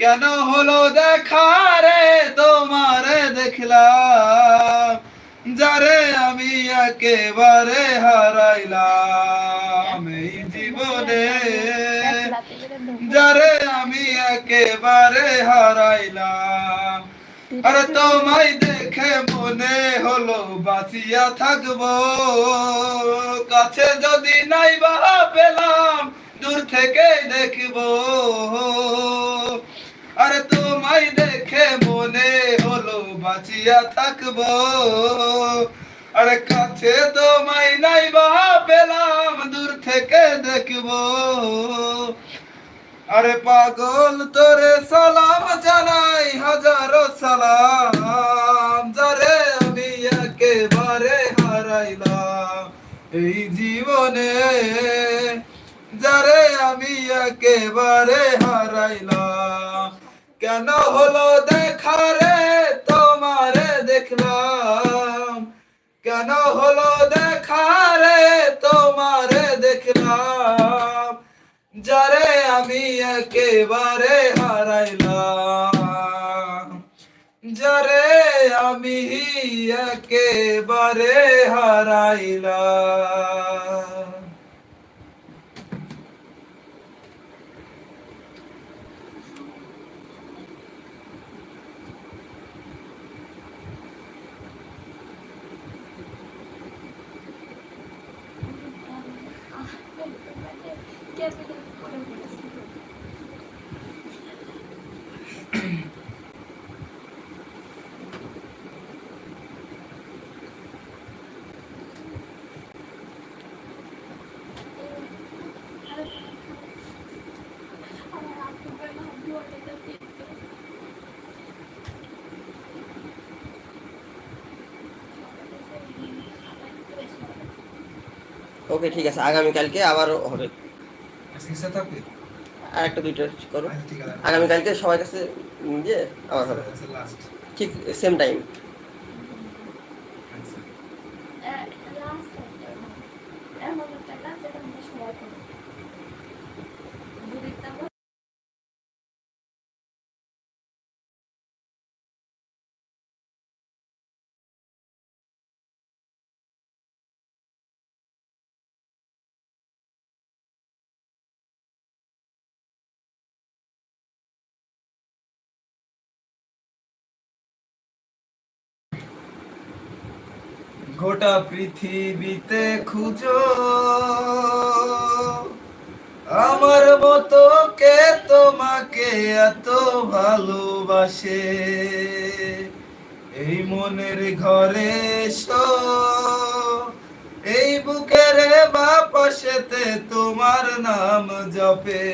কেন হলো দেখা রে তোমারে দেখলাম, যারে আমি একেবারে হারাইলাম এই জীবনে, যারে আমি একেবারে হারাইলাম। আরে তোমায় দেখে মনে হলো বাঁচিয়া থাকবো, কাছে যদি নাই বা পেলাম দূর থেকে দেখবো। আরে তোমায় দেখে মনে হলো বাঁচিয়া থাকবো, আরে কাছে তোমায় নাই বা পেলাম দূর থেকে দেখবো। আরে পাগল তোরে সালাম জানাই হাজারো সালাম, যারে আমি একেবারে হারাইলাম এই জীবনে, যারে আমি একেবারে হারাইলাম। কেন হলো দেখা রে তোমারে দেখলাম, কেন হলো দেখা রে তোমারে দেখলাম, যারে আমি একেবারে হারাইলাম, যারে আমি একেবারে হারাইলাম। ওকে ঠিক আছে, আগামীকালকে আবারও হবে। আর একটা দুইটা করো, আগামীকালকে সবার কাছে দিয়ে আবার হবে ঠিক সেম টাইম। গোটা পৃথিবীতে খুঁজো আমার মতো কে তোমাকে এত ভালোবাসে, এই মনের ঘরে এসো, এই বুকের বাপাশেতে তোমার নাম জপে।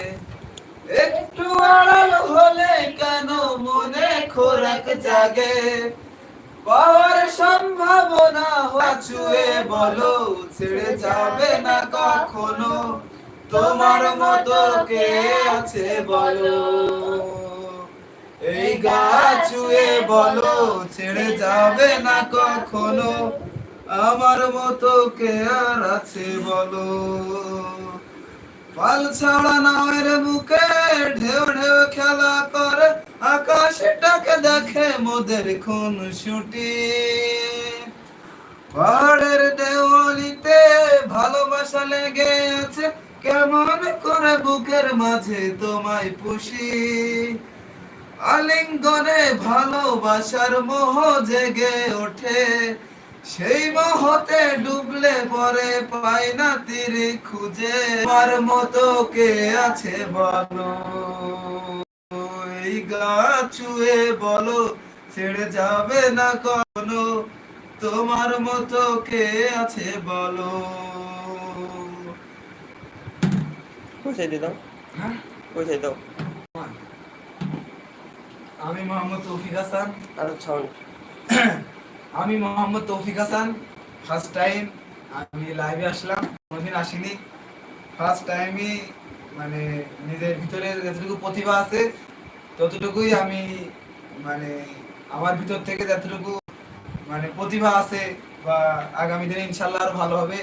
একটু আড়াল হলে কেন মনে খোরাক জাগে, পাওয়ার সম্ভাবনা ছুঁয়ে বলো ছেড়ে যাবে না কখনো, তোমার মতো কে আছে বলো, এই গাছ ছুঁয়ে বলো ছেড়ে যাবে না কখনো, আমার মতো কে আর আছে বলো। পাল ছাড়া নামের বুকে ঢেউ ঢেউ খেলা করে, আকাশটাকে দেখে মোদের খুন ছুটি, পাহাড়ের দেওয়ালিতে ভালোবাসা লেগে আছে, কেমন করে বুকের মাঝে তোমায় পুষি, আলিঙ্গনে ভালোবাসার মোহ জেগে ওঠে, সেই মোহতে ডুবলে পরে পাই না তীরে খুঁজে, আমার মতো কে আছে বলো, এই গাছ ছুঁয়ে বলো ছেড়ে যাবে না কখনো, তোমার মতো কে আছে বলো। পৌঁছাই দিও, হ্যাঁ পৌঁছাই দাও। আমি মোহাম্মদ তৌফিক হাসান, আর সাউন্ড আমি মোহাম্মদ তৌফিক হাসান। ফার্স্ট টাইম আমি লাইভে আসলাম, কোনোদিন আসিনি। ফার্স্ট টাইমই মানে নিজের ভিতরে যতটুকু প্রতিভা আছে ততটুকুই আমি মানে আমার ভিতর থেকে যতটুকু মানে প্রতিভা আছে বা আগামী দিনে ইনশাল্লাহ আরো ভালো হবে,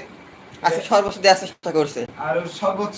আচ্ছা সর্বোচ্চ দেওয়ার চেষ্টা করছে আর সর্বোচ্চ